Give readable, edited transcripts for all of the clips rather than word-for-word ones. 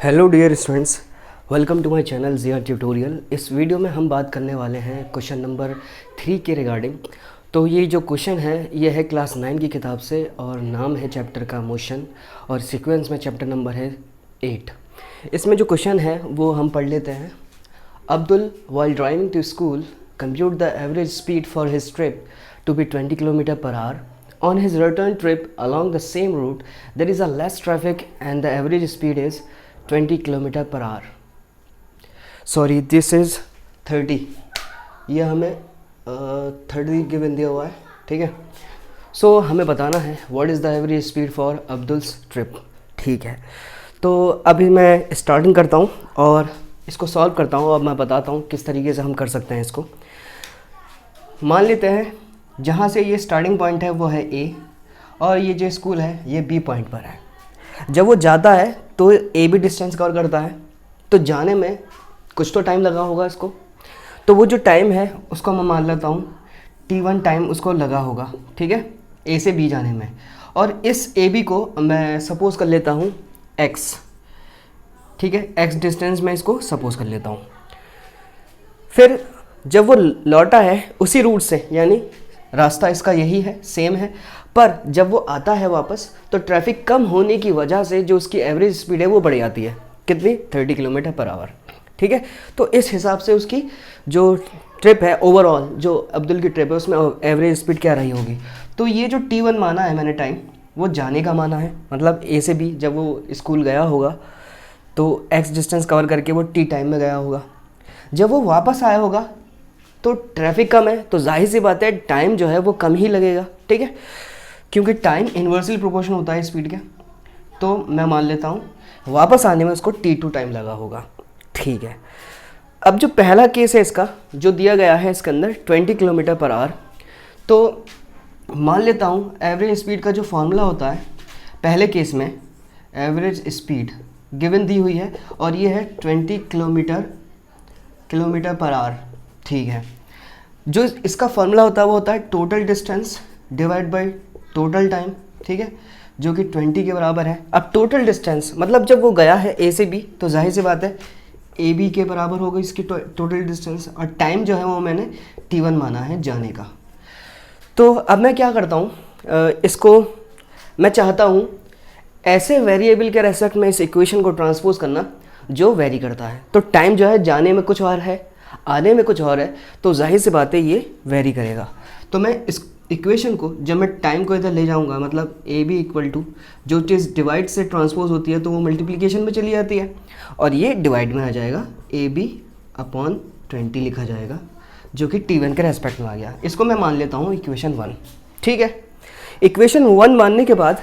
Hello dear students, welcome to my channel Zia tutorial. इस video में हम बात करने वाले हैं क्वेश्चन नंबर 3 के रिगार्डिंग। तो ये जो क्वेश्चन है ये है क्लास 9 की किताब से और नाम है चैप्टर का मोशन और सीक्वेंस में चैप्टर नंबर है 8। इसमें जो क्वेश्चन है वो हम पढ़ लेते हैं। Abdul while driving to school compute the average speed for his trip to be 20 km per hour. On his return trip along the same route, there is a less traffic and the average speed is 20 km per hour. Sorry, this is 30. ये हमें 30 given दिया हुआ है, ठीक है। सो हमें बताना है what is the average speed for Abdul's trip, ठीक है। तो अभी मैं स्टार्टिंग करता हूँ और इसको सॉल्व करता हूँ और मैं बताता हूँ किस तरीके से हम कर सकते हैं इसको। मान लेते हैं जहाँ से ये स्टार्टिंग पॉइंट है वो है ए और ये जो स्कूल है ये बी पॉइंट पर है। जब वो जाता है तो ए बी डिस्टेंस कवर करता है, तो जाने में कुछ तो टाइम लगा होगा इसको। तो वो जो टाइम है उसको मैं मान लेता हूँ T1 टाइम उसको लगा होगा, ठीक है, ए से बी जाने में। और इस ए बी को मैं सपोज़ कर लेता हूँ x, ठीक है, x डिस्टेंस में इसको सपोज़ कर लेता हूँ। फिर जब वो लौटा है उसी रूट से, यानी रास्ता इसका यही है, सेम है, पर जब वो आता है वापस तो ट्रैफिक कम होने की वजह से जो उसकी एवरेज स्पीड है वो बढ़ जाती है। कितनी? 30 किलोमीटर पर आवर, ठीक है। तो इस हिसाब से उसकी जो ट्रिप है, ओवरऑल जो अब्दुल की ट्रिप है उसमें एवरेज स्पीड क्या रही होगी। तो ये जो T1 माना है मैंने टाइम, वो जाने का माना है, मतलब ए से बी जब वो स्कूल गया होगा तो एक्स डिस्टेंस कवर करके वो T टाइम में गया होगा। जब वो वापस आया होगा तो ट्रैफिक कम है, तो जाहिर सी बात है टाइम जो है वो कम ही लगेगा, ठीक है, क्योंकि टाइम इन्वर्सली प्रोपोर्शन होता है स्पीड के। तो मैं मान लेता हूँ वापस आने में उसको T2 टाइम लगा होगा, ठीक है। अब जो पहला केस है इसका जो दिया गया है इसके अंदर 20 किलोमीटर पर आवर, तो मान लेता हूँ एवरेज स्पीड का जो फॉर्मूला होता है पहले केस में, एवरेज स्पीड गिवन दी हुई है और ये है 20 किलोमीटर पर आवर, ठीक है। जो इसका फॉर्मूला होता है वो होता है total distance divide by total time, ठीक है, जो कि 20 के बराबर है। अब टोटल डिस्टेंस मतलब जब वो गया है ए से बी तो जाहिर सी बात है ए बी के बराबर होगा इसकी टोटल डिस्टेंस, और टाइम जो है वो मैंने T1 माना है जाने का। तो अब मैं क्या करता हूँ, इसको मैं चाहता हूँ ऐसे वेरिएबल के रेस्पेक्ट में इस इक्वेशन को ट्रांसपोज करना जो वेरी करता है। तो टाइम जो है जाने में कुछ और है, आने में कुछ और है, तो जाहिर सी बात है ये वेरी करेगा। तो मैं इस इक्वेशन को जब मैं टाइम को इधर ले जाऊंगा, मतलब ए बी इक्वल टू जो चीज़ डिवाइड से ट्रांसपोज होती है तो वो मल्टीप्लिकेशन में चली जाती है और ये डिवाइड में आ जाएगा, ए बी अपॉन 20 लिखा जाएगा, जो कि T1 के रेस्पेक्ट में आ गया। इसको मैं मान लेता हूँ इक्वेशन 1, ठीक है। इक्वेशन 1 मानने के बाद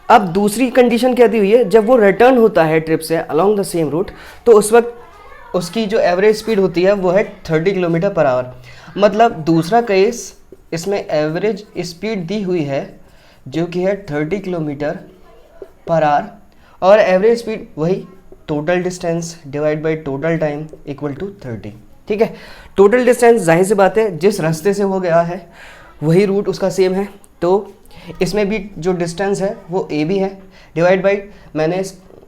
अब दूसरी कंडीशन क्या दी हुई है, जब वो रिटर्न होता है ट्रिप से अलॉन्ग द सेम रूट तो उस वक्त उसकी जो एवरेज स्पीड होती है वो है 30 किलोमीटर पर आवर। मतलब दूसरा केस इसमें एवरेज स्पीड दी हुई है जो कि है 30 किलोमीटर पर आवर और एवरेज स्पीड वही total distance divide by total time equal to 30, ठीक है। टोटल डिस्टेंस जाहिर सी बात है जिस रास्ते से वो गया है वही रूट उसका सेम है, तो इसमें भी जो डिस्टेंस है वो ए बी है, डिवाइड बाई मैंने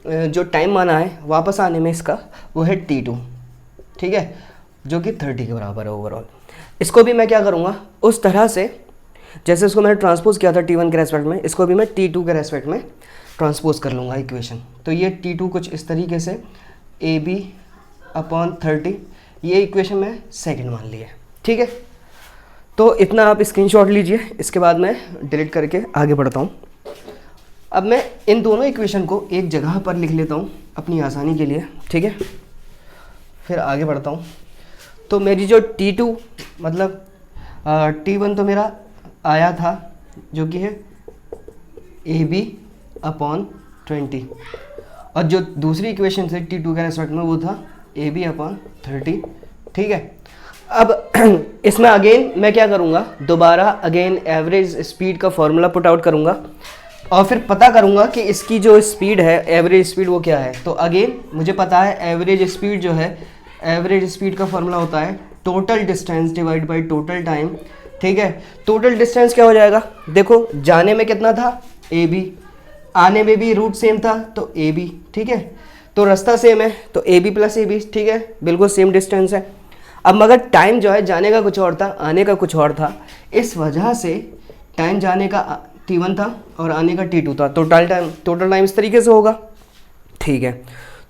जो टाइम माना है वापस आने में इसका वो है T2, ठीक है, जो कि 30 के बराबर है ओवरऑल। इसको भी मैं क्या करूँगा उस तरह से जैसे इसको मैंने ट्रांसपोज किया था T1 के रेस्पेक्ट में, इसको भी मैं T2 के रेस्पेक्ट में ट्रांसपोज कर लूँगा इक्वेशन। तो ये T2 कुछ इस तरीके से ए बी अपॉन 30, ये इक्वेशन मैं सेकेंड मान ली है, ठीक है। तो इतना आप स्क्रीनशॉट लीजिए, इसके बाद मैं डिलीट करके आगे बढ़ता हूँ। अब मैं इन दोनों इक्वेशन को एक जगह पर लिख लेता हूँ अपनी आसानी के लिए, ठीक है, फिर आगे बढ़ता हूँ। तो मेरी जो T2 मतलब T1 तो मेरा आया था जो कि है ए बी अपॉन 20 और जो दूसरी इक्वेशन से T2 के रेस्पेक्ट में वो था ए बी अपॉन 30, ठीक है। अब इसमें अगेन मैं क्या करूँगा, दोबारा अगेन एवरेज स्पीड का फॉर्मूला पुट आउट करूँगा और फिर पता करूँगा कि इसकी जो स्पीड है एवरेज स्पीड वो क्या है। तो अगेन मुझे पता है एवरेज स्पीड जो है, एवरेज स्पीड का फॉर्मूला होता है total distance divide by total time, ठीक है। टोटल डिस्टेंस क्या हो जाएगा, देखो जाने में कितना था ए बी, आने में भी रूट सेम था तो ए बी, ठीक है। तो रास्ता सेम है, तो A B plus A B, ठीक है, बिल्कुल सेम डिस्टेंस है। अब मगर टाइम जो है जाने का कुछ और था, आने का कुछ और था, इस वजह से टाइम जाने का t1 था और आने का t2 था। तो टोटल टाइम इस तरीके से होगा, ठीक है।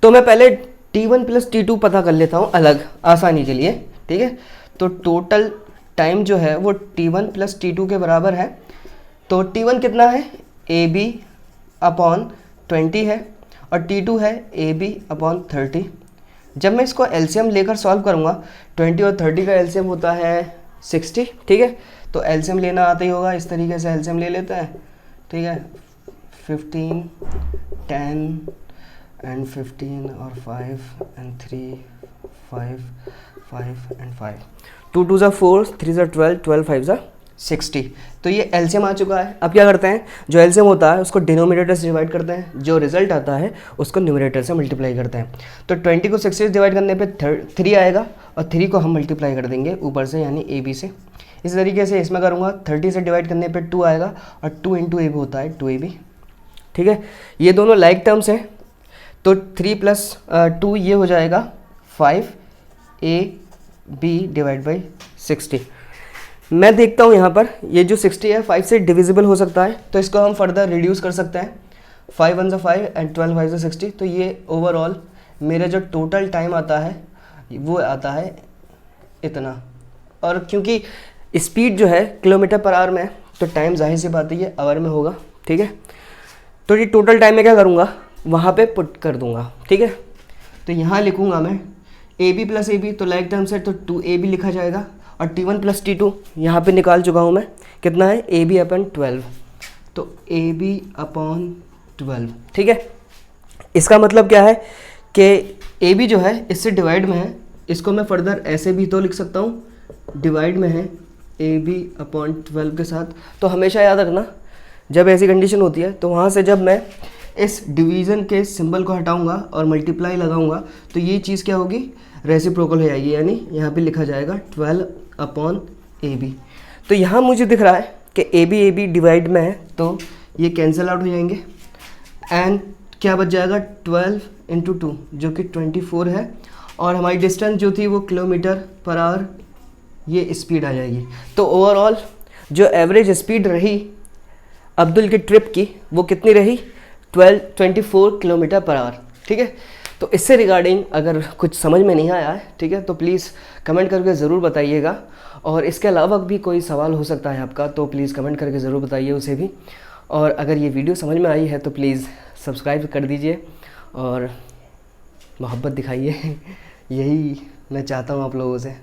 तो मैं पहले t1 प्लस t2 पता कर लेता हूँ अलग, आसानी के लिए, ठीक है। तो टोटल टाइम जो है वो t1 प्लस t2 के बराबर है। तो t1 कितना है, ए बी अपॉन 20 है, और t2 है ए बी अपॉन 30। जब मैं इसको एलसीएम लेकर सॉल्व करूँगा, 20 और 30 का एलसीएम होता है 60, ठीक है। तो एलसीएम लेना आता ही होगा, इस तरीके से एलसीएम ले लेते हैं, ठीक है। 15, 10 एंड 15 और 5 एंड 3, 5 एंड 5, 2 2 ज़ा 4, 3 ज़ा 12, 12 5 ज़ा 60। तो ये एलसीएम आ चुका है। अब क्या करते हैं, जो एलसीएम होता है उसको डिनोमिनेटर से डिवाइड करते हैं, जो रिजल्ट आता है उसको न्यूमरेटर से मल्टीप्लाई करते हैं। तो 20 को 60 से डिवाइड करने पे 3 आएगा, और 3 को हम मल्टीप्लाई कर देंगे ऊपर से, यानी ए बी से। इस तरीके से इसमें करूँगा, 30 से डिवाइड करने पे 2 आएगा, और 2 इंटू ए बी होता है 2ab, ठीक है। ये दोनों लाइक टर्म्स हैं, तो 3 प्लस 2 ये हो जाएगा 5ab डिवाइड बाई 60। मैं देखता हूँ यहाँ पर ये जो 60 है 5 से डिविजिबल हो सकता है, तो इसको हम फर्दर रिड्यूस कर सकते हैं। 5 1 ज़ा 5 एंड 12 5 ज़ा 60। तो ये ओवरऑल मेरा जो टोटल टाइम आता है वो आता है इतना। और क्योंकि स्पीड जो है किलोमीटर पर आवर में है, तो टाइम जाहिर सी बात है ये आवर में होगा, ठीक है। तो ये टोटल टाइम में क्या करूँगा, वहाँ पे पुट कर दूँगा, ठीक है। तो यहाँ लिखूँगा मैं A B plus A B, तो लाइक टर्म से तो 2ab लिखा जाएगा, और t1 प्लस t2 यहाँ पे निकाल चुका हूँ मैं, कितना है ए बी अपॉन 12, तो ए बी अपॉन 12, ठीक है। इसका मतलब क्या है कि ए बी जो है इससे डिवाइड में है, इसको मैं फर्दर ऐसे भी तो लिख सकता हूँ, डिवाइड में है ए बी अपॉन 12 के साथ। तो हमेशा याद रखना जब ऐसी कंडीशन होती है, तो वहाँ से जब मैं इस डिवीज़न के सिंबल को हटाऊंगा और मल्टीप्लाई लगाऊंगा, तो ये चीज़ क्या होगी, रेसिप्रोकल हो जाएगी, यानी यहाँ पे लिखा जाएगा 12 अपॉन ए बी। तो यहाँ मुझे दिख रहा है कि ए बी डिवाइड में है, तो ये कैंसिल आउट हो जाएंगे, एंड क्या बच जाएगा 12 इंटू 2 जो कि 24 है, और हमारी डिस्टेंस जो थी वो किलोमीटर पर आवर, ये स्पीड आ जाएगी। तो ओवरऑल जो एवरेज स्पीड रही अब्दुल की ट्रिप की वो कितनी रही, 24 किलोमीटर पर आवर, ठीक है। तो इससे रिगार्डिंग अगर कुछ समझ में नहीं आया है, ठीक है, तो प्लीज़ कमेंट करके ज़रूर बताइएगा। और इसके अलावा भी कोई सवाल हो सकता है आपका, तो प्लीज़ कमेंट करके ज़रूर बताइए उसे भी। और अगर ये वीडियो समझ में आई है तो प्लीज़ सब्सक्राइब कर दीजिए और मोहब्बत दिखाइए यही मैं चाहता हूँ आप लोगों से।